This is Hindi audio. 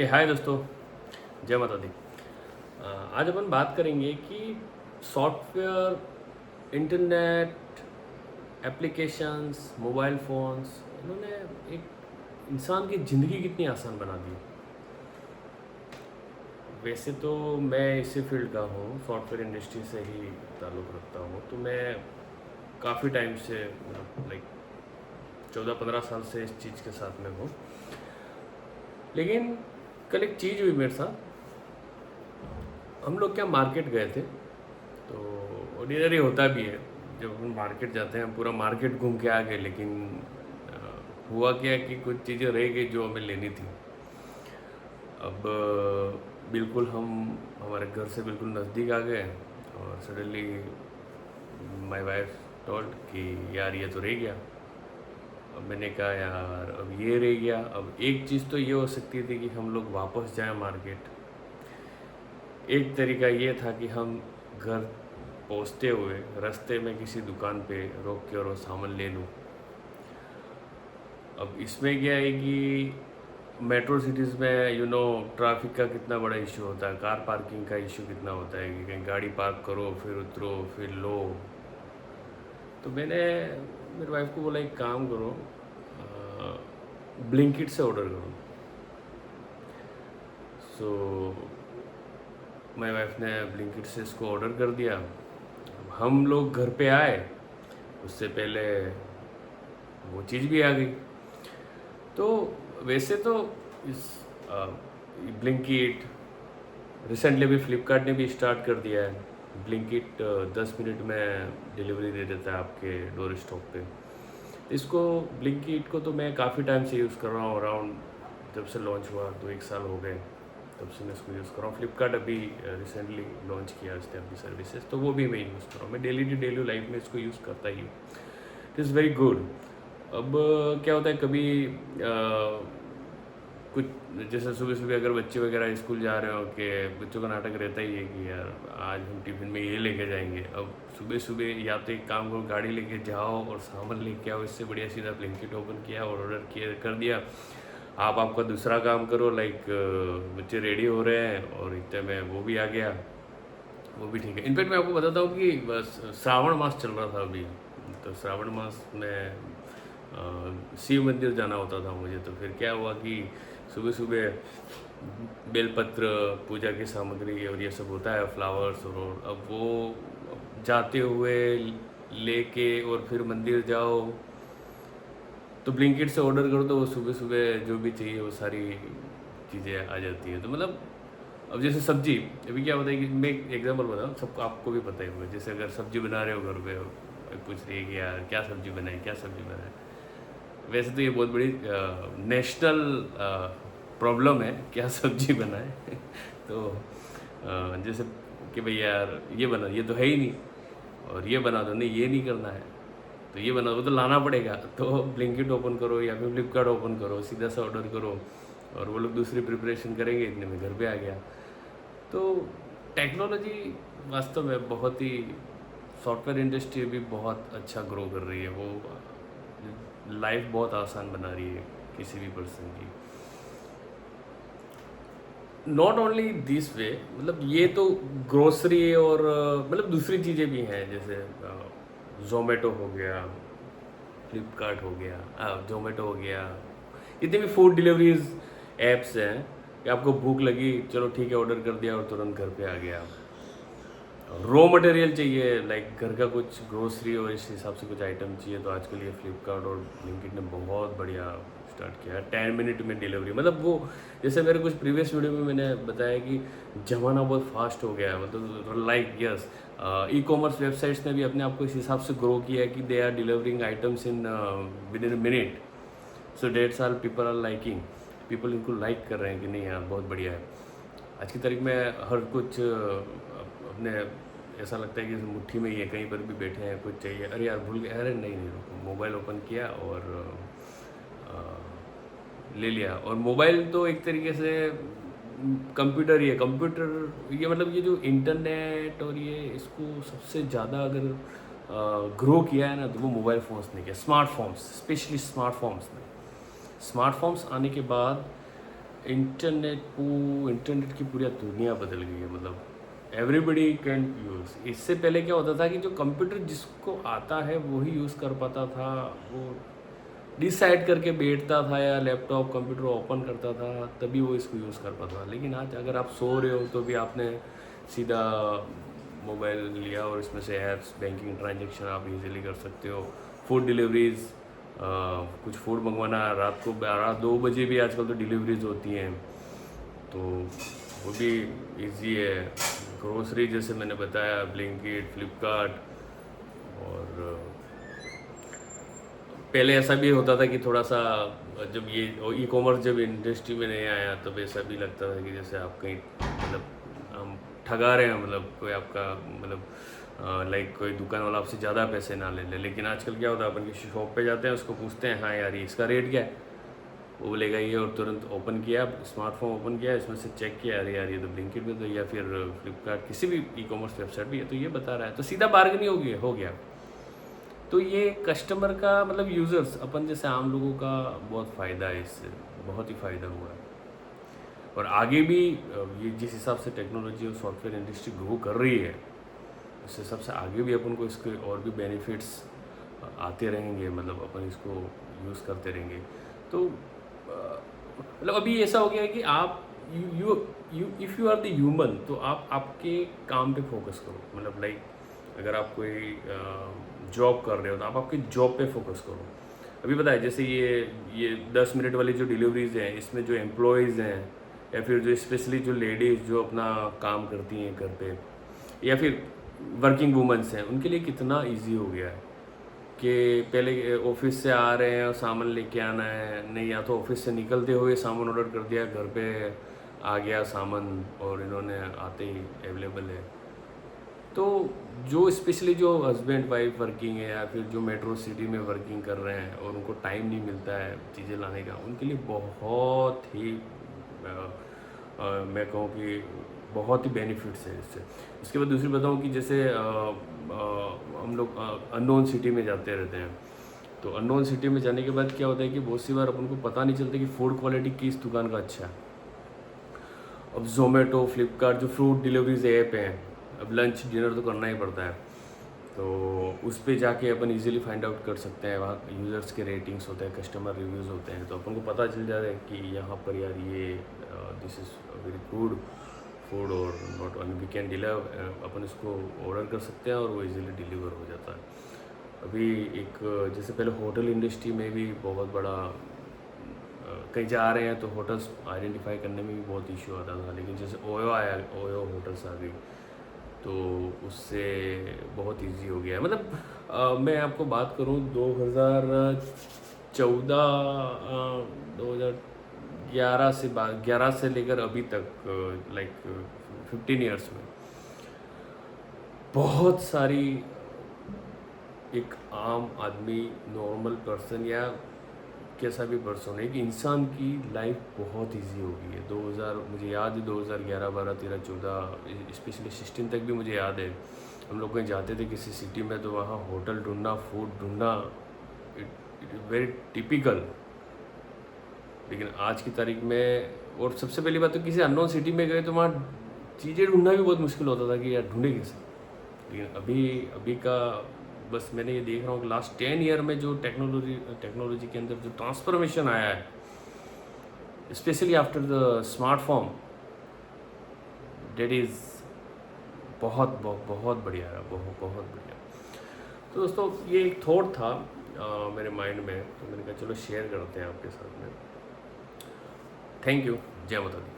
हाय दोस्तों, जय माता दी। आज अपन बात करेंगे कि software, internet, applications, mobile phones इन्होंने एक इंसान की ज़िंदगी कितनी आसान बना दी। वैसे तो मैं इसी फील्ड का हूँ, सॉफ्टवेयर इंडस्ट्री से ही ताल्लुक़ रखता हूँ, तो मैं काफ़ी टाइम से लाइक 14-15 साल से इस चीज़ के साथ में हूँ। लेकिन कल एक चीज़ हुई मेरे साथ। हम लोग क्या मार्केट गए थे, तो ऑर्डिनरी होता भी है जब हम मार्केट जाते हैं, पूरा मार्केट घूम के आ गए, लेकिन हुआ क्या कि कुछ चीज़ें रह गई जो हमें लेनी थी। अब बिल्कुल हम हमारे घर से बिल्कुल नज़दीक आ गए और सडनली माय वाइफ टोल्ड कि यार ये तो रह गया। अब मैंने कहा यार अब ये रह गया। अब एक चीज़ तो ये हो सकती थी कि हम लोग वापस जाएं मार्केट। एक तरीका ये था कि हम घर पहुंचते हुए रास्ते में किसी दुकान पे रोक के और वो सामान ले लूँ। अब इसमें क्या है कि मेट्रो सिटीज़ में ट्रैफिक का कितना बड़ा इशू होता है, कार पार्किंग का इशू कितना होता है कि कहीं गाड़ी पार्क करो, फिर उतरो, फिर लो। तो मैंने मेरी वाइफ को बोला एक काम करो, ब्लिंकिट से ऑर्डर करो। सो माय वाइफ ने ब्लिंकिट से इसको ऑर्डर कर दिया। अब हम लोग घर पे आए, उससे पहले वो चीज़ भी आ गई। तो वैसे तो इस ब्लिंकिट रिसेंटली भी फ्लिपकार्ट ने भी स्टार्ट कर दिया है। ब्लिंकिट 10 मिनट में डिलीवरी दे देता है आपके डोर स्टॉप पे। इसको ब्लिंकिट को तो मैं काफ़ी टाइम से यूज़ कर रहा हूँ, अराउंड जब से लॉन्च हुआ तो 1 साल हो गए, तब से मैं इसको यूज़ कर रहा हूँ। फ्लिपकार्ट अभी रिसेंटली लॉन्च किया इसने अपनी सर्विसेज, तो वो भी मैं यूज़ कर रहा हूँ। मैं डेली लाइफ में इसको यूज़ करता ही हूँ। It is very good. अब क्या होता है कभी कुछ जैसे सुबह अगर बच्चे वगैरह स्कूल जा रहे हो कि बच्चों का नाटक रहता ही है कि यार आज हम टिफ़िन में ये लेके जाएंगे। अब सुबह या तो एक काम करो, गाड़ी लेके जाओ और सामान लेके आओ, इससे बढ़िया सीधा ब्लिंकिट ओपन किया और ऑर्डर किया कर दिया। आप आपका दूसरा काम करो, लाइक बच्चे रेडी हो रहे हैं और इतने में वो भी आ गया, वो भी ठीक है। इनफैक्ट मैं आपको बताता हूँ कि बस श्रावण मास चल रहा था अभी, तो श्रावण मास में शिव मंदिर जाना होता था मुझे। तो फिर क्या हुआ कि सुबह बेलपत्र, पूजा की सामग्री और ये सब होता है, फ्लावर्स, और अब वो जाते हुए लेके और फिर मंदिर जाओ, तो ब्लिंकिट से ऑर्डर करो तो वो सुबह जो भी चाहिए वो सारी चीज़ें आ जाती हैं। तो मतलब अब जैसे सब्जी, अभी क्या होता है कि मैं एक एग्जांपल बताऊँ, सबको आपको भी पता ही होगा। जैसे अगर सब्जी बना रहे हो घर पे, पूछ रही है कि यार क्या सब्जी बनाए। वैसे तो ये बहुत बड़ी नेशनल प्रॉब्लम है, क्या सब्जी बनाए। तो जैसे कि भाई यार ये बना, ये तो है ही नहीं, और ये बना दो, नहीं ये नहीं करना है, तो ये बना दो, तो लाना पड़ेगा। तो ब्लिंकिट ओपन करो या फिर फ्लिपकार्ट ओपन करो, सीधा सा ऑर्डर करो और वो लोग दूसरी प्रिपरेशन करेंगे, इतने में घर पे आ गया। तो टेक्नोलॉजी वास्तव में बहुत ही, सॉफ्टवेयर इंडस्ट्री भी बहुत अच्छा ग्रो कर रही है। वो लाइफ बहुत आसान बना रही है किसी भी पर्सन की। नॉट ओनली दिस वे, मतलब ये तो ग्रोसरी और मतलब दूसरी चीज़ें भी हैं, जैसे जोमेटो हो गया, फ्लिपकार्ट हो गया, जोमेटो हो गया, इतने भी फूड डिलीवरीज एप्स हैं कि आपको भूख लगी, चलो ठीक है ऑर्डर कर दिया और तुरंत घर पे आ गया। रॉ मटेरियल चाहिए, लाइक घर का कुछ ग्रोसरी और इस हिसाब से कुछ आइटम चाहिए, तो आजकल ये फ्लिपकार्ट और ब्लिंकिट ने बहुत बढ़िया स्टार्ट किया है। 10 मिनट में डिलीवरी, मतलब वो जैसे मेरे कुछ प्रीवियस वीडियो में मैंने बताया कि ज़माना बहुत फास्ट हो गया है, मतलब like yes, e commerce websites ने भी अपने आप को इस हिसाब से ग्रो किया है कि they are delivering items in within a minute. So that's are people are liking, people इनको लाइक कर रहे हैं कि नहीं यार बहुत बढ़िया है। आज की तारीख में हर कुछ अपने ऐसा लगता है कि मुट्ठी में ही है, कहीं पर भी बैठे हैं कुछ चाहिए, अरे यार भूल गए, अरे नहीं रुको, मोबाइल ओपन किया और ले लिया। और मोबाइल तो एक तरीके से कंप्यूटर ही है। कंप्यूटर ये मतलब ये जो इंटरनेट और ये इसको सबसे ज़्यादा अगर ग्रो किया है ना, तो वो मोबाइल फ़ोन्स ने किया, स्मार्टफोन्स, स्पेशली स्मार्टफोन्स ने। स्मार्टफोन्स आने के बाद इंटरनेट की पूरी दुनिया बदल गई है, मतलब एवरीबडी कैन यूज़। इससे पहले क्या होता था कि जो कंप्यूटर जिसको आता है वही यूज़ कर पाता था, वो डिसाइड करके बैठता था या लैपटॉप कंप्यूटर ओपन करता था तभी वो इसको यूज़ कर पाता था। लेकिन आज अगर आप सो रहे हो तो भी आपने सीधा मोबाइल लिया और इसमें से ऐप्स बैंकिंग ट्रांजेक्शन आप इजीली कर सकते हो। फूड डिलीवरीज, कुछ फूड मंगवाना रात को 12-2 बजे भी आजकल तो डिलीवरीज होती हैं, तो वो भी इजी है। ग्रोसरी जैसे मैंने बताया, ब्लिंकिट, फ्लिपकार्ट। और पहले ऐसा भी होता था कि थोड़ा सा जब ये ई कॉमर्स जब इंडस्ट्री में नहीं आया तब ऐसा भी लगता था कि जैसे आप कहीं मतलब हम ठगा रहे हैं, मतलब कोई आपका मतलब लाइक कोई दुकान वाला आपसे ज़्यादा पैसे ना ले ले। लेकिन आजकल क्या होता है, अपन की शॉप पे जाते हैं, उसको पूछते हैं हाँ यार ये इसका रेट क्या है, वो बोलेगा ये, और तुरंत ओपन किया, स्मार्टफोन ओपन किया, इसमें से चेक किया, अरे यार ये तो ब्लिंकिट में तो, या फिर फ्लिपकार्ट किसी भी ई कॉमर्स वेबसाइट भी है तो ये बता रहा है, तो सीधा बार्गेनिंग हो गया। तो ये कस्टमर का मतलब यूज़र्स अपन जैसे आम लोगों का बहुत फ़ायदा है, इससे बहुत ही फ़ायदा हुआ है। और आगे भी ये जिस हिसाब से टेक्नोलॉजी और सॉफ्टवेयर इंडस्ट्री ग्रो कर रही है उस हिसाब से आगे भी अपन को इसके और भी बेनिफिट्स आते रहेंगे, मतलब अपन इसको यूज़ करते रहेंगे। तो मतलब अभी ऐसा हो गया है कि आप you if you are the human तो आप आपके काम पे फोकस करो, मतलब लाइक अगर आप कोई जॉब कर रहे हो तो आप आपकी जॉब पे फोकस करो। अभी पता है जैसे ये 10 मिनट वाली जो डिलीवरीज़ हैं, इसमें जो एम्प्लॉयज़ हैं या फिर जो स्पेशली जो लेडीज़ जो अपना काम करती हैं घर पे, या फिर वर्किंग वूमेंस हैं, उनके लिए कितना इजी हो गया है कि पहले ऑफिस से आ रहे हैं और सामान लेके आना है, नहीं या तो ऑफिस से निकलते हुए सामान ऑर्डर कर दिया, घर पे आ गया सामान और इन्होंने आते ही अवेलेबल है। तो जो स्पेशली जो हस्बैंड वाइफ वर्किंग है या फिर जो मेट्रो सिटी में वर्किंग कर रहे हैं और उनको टाइम नहीं मिलता है चीज़ें लाने का, उनके लिए बहुत ही मैं कहूँ कि बहुत ही बेनिफिट्स है इससे। इसके बाद दूसरी बताऊँ कि जैसे हम लोग अननोन सिटी में जाते रहते हैं, तो अननोन सिटी में जाने के बाद क्या होता है कि बहुत सी बार अपन को पता नहीं चलता कि फूड क्वालिटी किस दुकान का अच्छा है। अब जोमेटो, फ्लिपकार्ट जो फूड डिलीवरीज ऐप हैं, अब लंच डिनर तो करना ही पड़ता है, तो उस पर जाके अपन इजीली फाइंड आउट कर सकते हैं। वहाँ यूज़र्स के रेटिंग्स होते हैं, कस्टमर रिव्यूज़ होते हैं, तो अपन को पता चल जाता है कि यहाँ पर यार ये this is very good food और not on we can deliver, अपन इसको ऑर्डर कर सकते हैं और वो इजीली डिलीवर हो जाता है। अभी एक जैसे पहले होटल इंडस्ट्री में भी बहुत बड़ा कहीं जा रहे हैं तो होटल्स आइडेंटिफाई करने में भी बहुत इशू आता था, लेकिन जैसे ओयो आया, ओयो होटल्स आ गई तो उससे बहुत इजी हो गया है। मतलब मैं आपको बात करूं 2011 से लेकर अभी तक लाइक 15 ईयर्स में बहुत सारी एक आम आदमी, नॉर्मल पर्सन या कैसा भी पर्सन, एक इंसान की लाइफ बहुत इजी हो गई है। 2000 मुझे याद है 2011, 12, 13, 14 स्पेशली 16 तक भी मुझे याद है। हम लोग कहीं जाते थे किसी सिटी में तो वहाँ होटल ढूंढना, फूड ढूंढना, इट वेरी टिपिकल। लेकिन आज की तारीख में, और सबसे पहली बात तो किसी अननोन सिटी में गए तो वहाँ चीज़ें ढूंढना भी बहुत मुश्किल होता था कि यार ढूंढे कैसे। लेकिन अभी का बस मैंने ये देख रहा हूँ कि लास्ट 10 ईयर में जो टेक्नोलॉजी के अंदर जो ट्रांसफॉर्मेशन आया है, specially after the smartphone, that is बहुत बहुत बहुत बढ़िया है, बहुत बहुत बढ़िया। तो दोस्तों ये एक थॉट था मेरे माइंड में, तो मैंने कहा चलो शेयर करते हैं आपके साथ में। Thank you. जय माता दी।